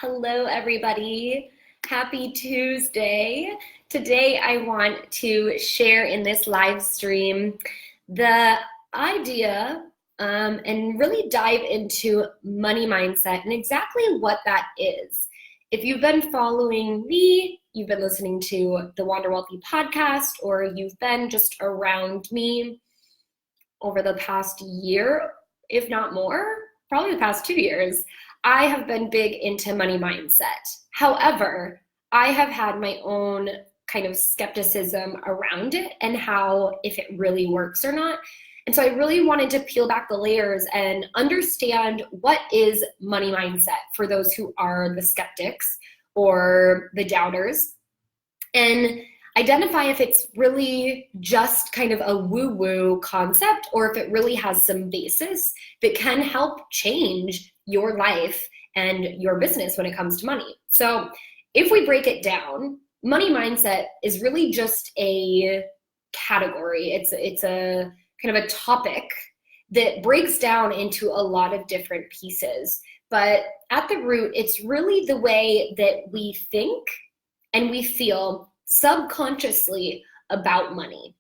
Hello, everybody. Happy Tuesday. Today, I want to share in this live stream the idea and really dive into money mindset and exactly what that is. If you've been following me, you've been listening to the Wander Wealthy podcast, or you've been just around me over the past year, if not more, probably the past 2 years, I have been big into money mindset. However, I have had my own kind of skepticism around it and how if it really works or not. And so I really wanted to peel back the layers and understand what is money mindset for those who are the skeptics or the doubters, and identify if it's really just kind of a woo-woo concept or if it really has some basis that can help change your life and your business when it comes to money. So if we break it down, money mindset is really just a category. It's a kind of a topic that breaks down into a lot of different pieces. But at the root, it's really the way that we think and we feel subconsciously about money.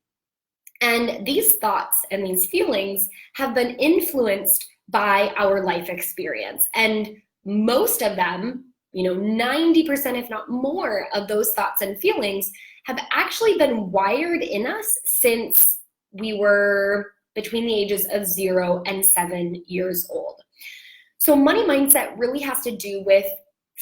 And these thoughts and these feelings have been influenced by our life experience. And most of them, 90% if not more of those thoughts and feelings have actually been wired in us since we were between the ages of 0 and 7 years old. So money mindset really has to do with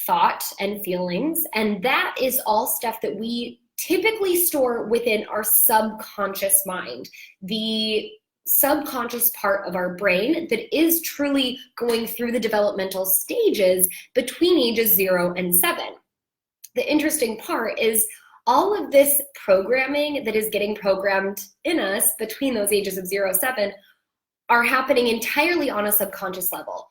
thought and feelings, and that is all stuff that we typically store within our subconscious mind, the subconscious part of our brain that is truly going through the developmental stages between ages 0 and 7. The interesting part is all of this programming that is getting programmed in us between those ages of 0 and 7 are happening entirely on a subconscious level.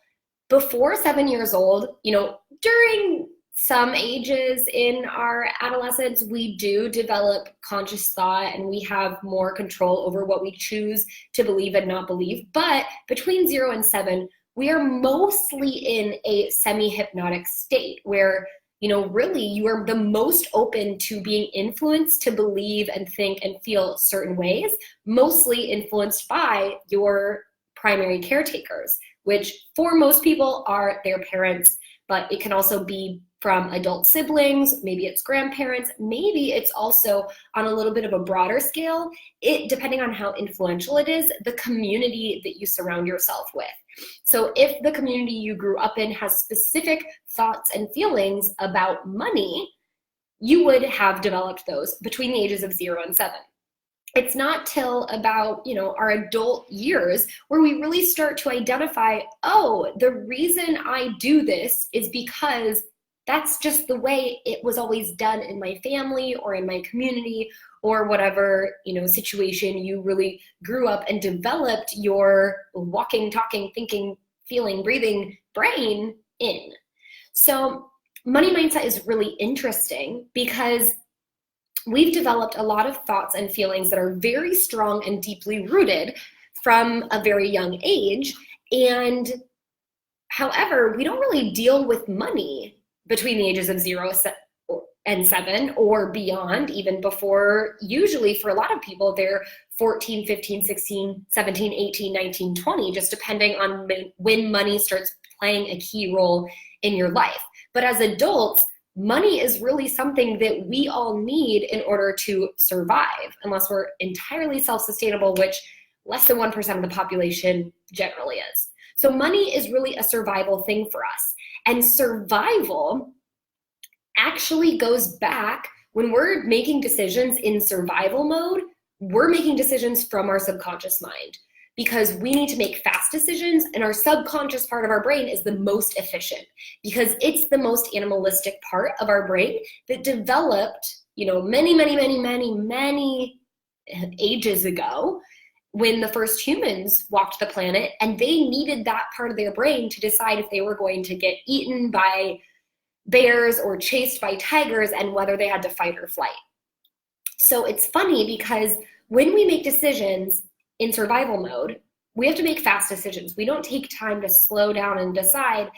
Before 7 years old, during some ages in our adolescence, we do develop conscious thought and we have more control over what we choose to believe and not believe. But between 0 and 7, we are mostly in a semi-hypnotic state where, really you are the most open to being influenced to believe and think and feel certain ways, mostly influenced by your primary caretakers, which for most people are their parents, but it can also be from adult siblings, maybe it's grandparents, maybe it's also on a little bit of a broader scale, depending on how influential it is, the community that you surround yourself with. So if the community you grew up in has specific thoughts and feelings about money, you would have developed those between the ages of 0 and 7. It's not till about, our adult years where we really start to identify, oh, the reason I do this is because that's just the way it was always done in my family or in my community or whatever, situation you really grew up and developed your walking, talking, thinking, feeling, breathing brain in. So money mindset is really interesting because we've developed a lot of thoughts and feelings that are very strong and deeply rooted from a very young age. And however, we don't really deal with money between the ages of 0 and 7 or beyond, even before, usually for a lot of people, they're 14, 15, 16, 17, 18, 19, 20, just depending on when money starts playing a key role in your life. But as adults, money is really something that we all need in order to survive, unless we're entirely self-sustainable, which less than 1% of the population generally is. So money is really a survival thing for us. And survival actually goes back when we're making decisions in survival mode, we're making decisions from our subconscious mind because we need to make fast decisions, and our subconscious part of our brain is the most efficient because it's the most animalistic part of our brain that developed, many ages ago when the first humans walked the planet, and they needed that part of their brain to decide if they were going to get eaten by bears or chased by tigers and whether they had to fight or flight. So it's funny because when we make decisions in survival mode, we have to make fast decisions. We don't take time to slow down and decide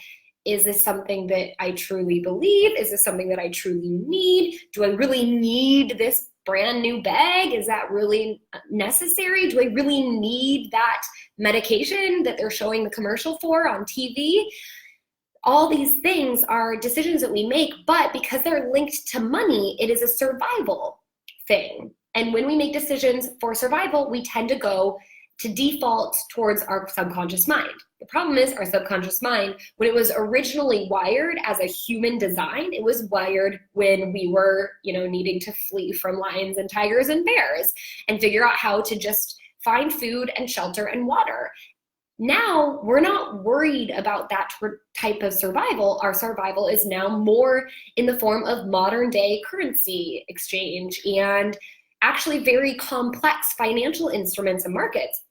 is this something that I truly believe? Is this something that I truly need? Do I really need this brand new bag? Is that really necessary? Do I really need that medication that they're showing the commercial for on TV? All these things are decisions that we make, but because they're linked to money, it is a survival thing. And when we make decisions for survival, we tend to go to default towards our subconscious mind. The problem is our subconscious mind, when it was originally wired as a human design, it was wired when we were, needing to flee from lions and tigers and bears and figure out how to just find food and shelter and water. Now we're not worried about that type of survival. Our survival is now more in the form of modern day currency exchange and actually very complex financial instruments and markets.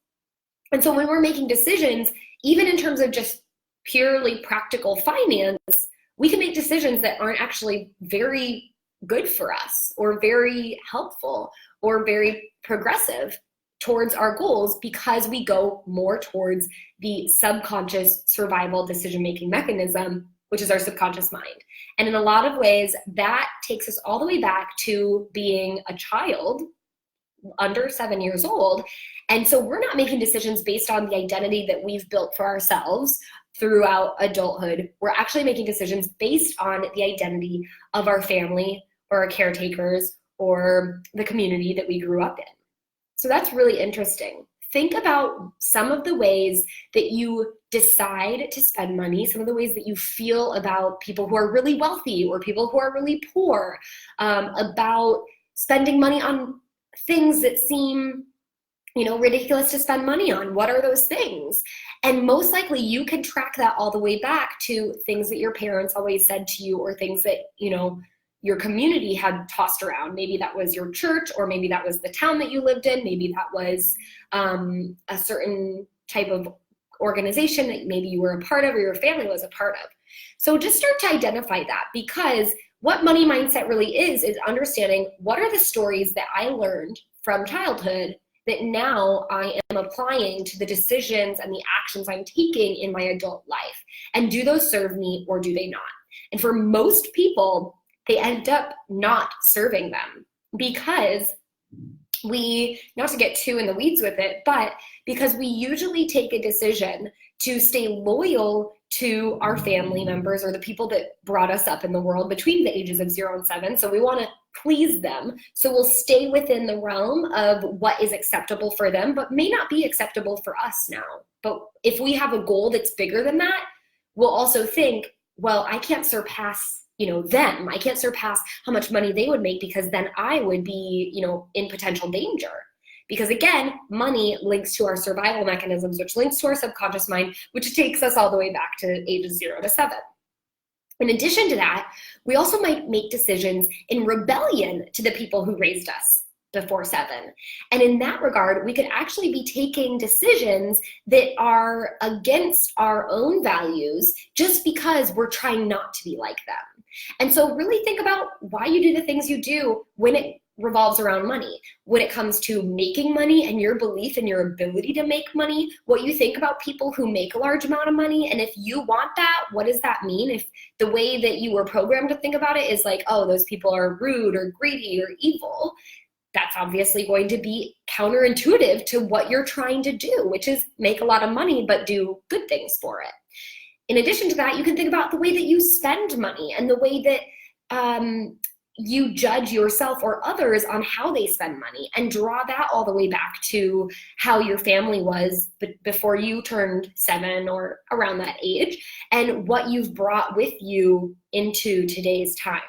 And so when we're making decisions, even in terms of just purely practical finance, we can make decisions that aren't actually very good for us or very helpful or very progressive towards our goals because we go more towards the subconscious survival decision-making mechanism, which is our subconscious mind. And in a lot of ways, that takes us all the way back to being a child under 7 years old. And so we're not making decisions based on the identity that we've built for ourselves throughout adulthood. We're actually making decisions based on the identity of our family or our caretakers or the community that we grew up in. So that's really interesting. Think about some of the ways that you decide to spend money, some of the ways that you feel about people who are really wealthy or people who are really poor, about spending money on things that seem, ridiculous to spend money on. What are those things? And most likely you can track that all the way back to things that your parents always said to you or things that, your community had tossed around. Maybe that was your church, or maybe that was the town that you lived in. Maybe that was a certain type of organization that maybe you were a part of or your family was a part of. So just start to identify that, because what money mindset really is understanding what are the stories that I learned from childhood that now I am applying to the decisions and the actions I'm taking in my adult life. And do those serve me or do they not? And for most people, they end up not serving them because we, not to get too in the weeds with it, but because we usually take a decision to stay loyal to our family members or the people that brought us up in the world between the ages of 0 and 7. So we want to please them. So we'll stay within the realm of what is acceptable for them, but may not be acceptable for us now. But if we have a goal that's bigger than that, we'll also think, well, I can't surpass them. I can't surpass how much money they would make because then I would be, in potential danger. Because again, money links to our survival mechanisms, which links to our subconscious mind, which takes us all the way back to ages 0 to 7. In addition to that, we also might make decisions in rebellion to the people who raised us before 7. And in that regard, we could actually be taking decisions that are against our own values just because we're trying not to be like them. And so really think about why you do the things you do when it revolves around money. When it comes to making money and your belief in your ability to make money, what you think about people who make a large amount of money, and if you want that, what does that mean? If the way that you were programmed to think about it is like, oh, those people are rude or greedy or evil, that's obviously going to be counterintuitive to what you're trying to do, which is make a lot of money but do good things for it. In addition to that, you can think about the way that you spend money and the way that you judge yourself or others on how they spend money, and draw that all the way back to how your family was before you turned 7 or around that age, and what you've brought with you into today's time.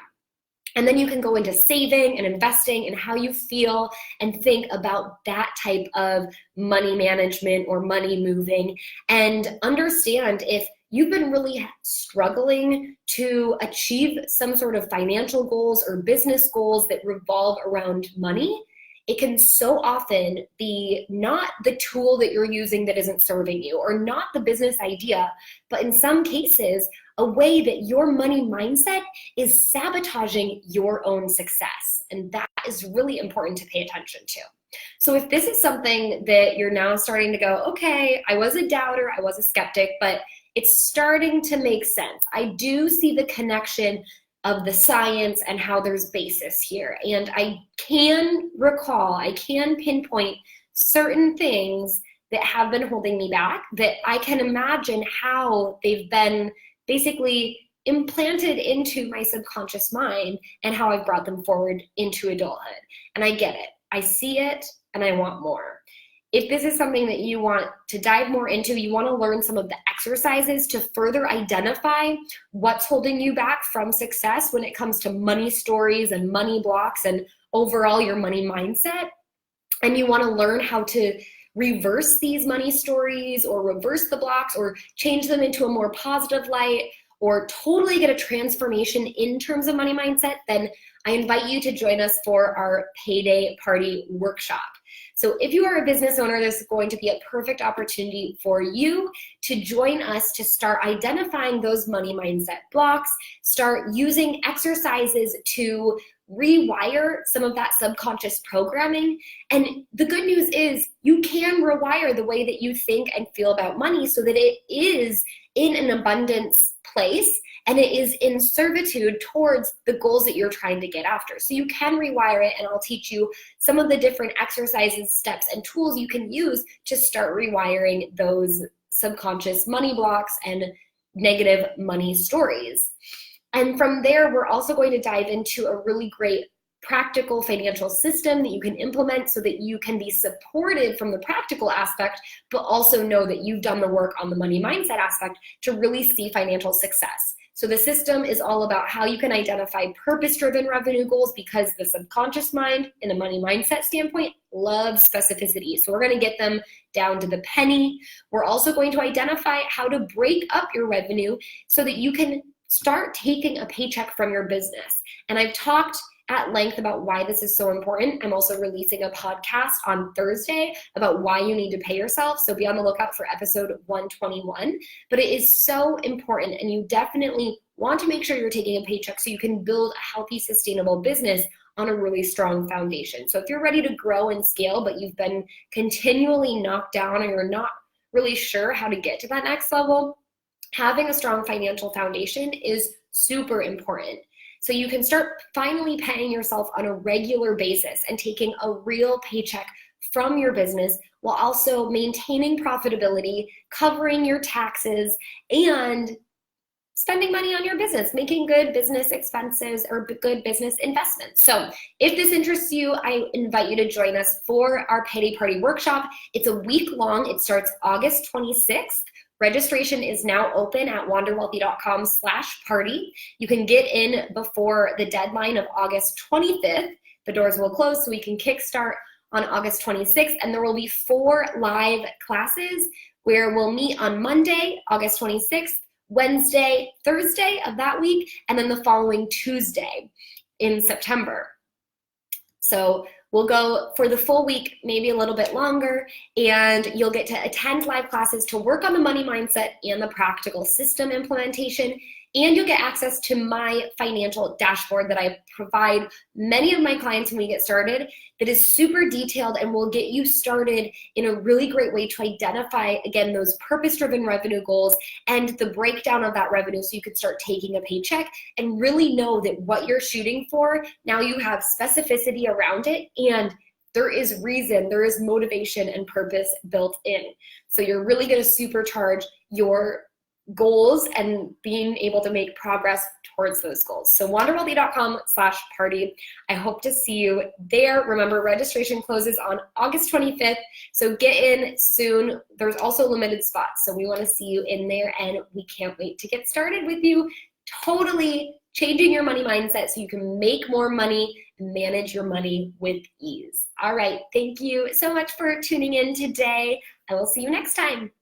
And then you can go into saving and investing and how you feel and think about that type of money management or money moving, and understand if you've been really struggling to achieve some sort of financial goals or business goals that revolve around money. It can so often be not the tool that you're using that isn't serving you, or not the business idea, but in some cases, a way that your money mindset is sabotaging your own success. And that is really important to pay attention to. So if this is something that you're now starting to go, okay, I was a doubter, I was a skeptic, but it's starting to make sense. I do see the connection of the science and how there's basis here. And I can recall, I can pinpoint certain things that have been holding me back, that I can imagine how they've been basically implanted into my subconscious mind and how I've brought them forward into adulthood. And I get it. I see it and I want more. If this is something that you want to dive more into, you want to learn some of the exercises to further identify what's holding you back from success when it comes to money stories and money blocks and overall your money mindset, and you want to learn how to reverse these money stories or reverse the blocks or change them into a more positive light or totally get a transformation in terms of money mindset, then I invite you to join us for our Payday Party workshop. So if you are a business owner, this is going to be a perfect opportunity for you to join us to start identifying those money mindset blocks, start using exercises to rewire some of that subconscious programming. And the good news is you can rewire the way that you think and feel about money so that it is in an abundance place and it is in servitude towards the goals that you're trying to get after. So you can rewire it, and I'll teach you some of the different exercises, steps, and tools you can use to start rewiring those subconscious money blocks and negative money stories. And from there, we're also going to dive into a really great practical financial system that you can implement so that you can be supported from the practical aspect, but also know that you've done the work on the money mindset aspect to really see financial success. So the system is all about how you can identify purpose-driven revenue goals, because the subconscious mind, in a money mindset standpoint, loves specificity. So we're going to get them down to the penny. We're also going to identify how to break up your revenue so that you can start taking a paycheck from your business. And I've talked at length about why this is so important. I'm also releasing a podcast on Thursday about why you need to pay yourself. So be on the lookout for episode 121. But it is so important, and you definitely want to make sure you're taking a paycheck so you can build a healthy, sustainable business on a really strong foundation. So if you're ready to grow and scale, but you've been continually knocked down or you're not really sure how to get to that next level, having a strong financial foundation is super important. So you can start finally paying yourself on a regular basis and taking a real paycheck from your business while also maintaining profitability, covering your taxes, and spending money on your business, making good business expenses or good business investments. So if this interests you, I invite you to join us for our Payday Party workshop. It's a week long. It starts August 26th. Registration is now open at wanderwealthy.com/party. You can get in before the deadline of August 25th. The doors will close so we can kickstart on August 26th, and there will be 4 live classes where we'll meet on Monday, August 26th, Wednesday, Thursday of that week, and then the following Tuesday in September. So we'll go for the full week, maybe a little bit longer, and you'll get to attend live classes to work on the money mindset and the practical system implementation. And you'll get access to my financial dashboard that I provide many of my clients when we get started, that is super detailed and will get you started in a really great way to identify, again, those purpose-driven revenue goals and the breakdown of that revenue so you can start taking a paycheck and really know that what you're shooting for, now you have specificity around it, and there is reason, there is motivation and purpose built in. So you're really going to supercharge your goals and being able to make progress towards those goals. So wanderwealthy.com/party. I hope to see you there. Remember, registration closes on August 25th, so get in soon. There's also limited spots, so we want to see you in there, and we can't wait to get started with you, totally changing your money mindset so you can make more money and manage your money with ease. All right, thank you so much for tuning in today. I will see you next time.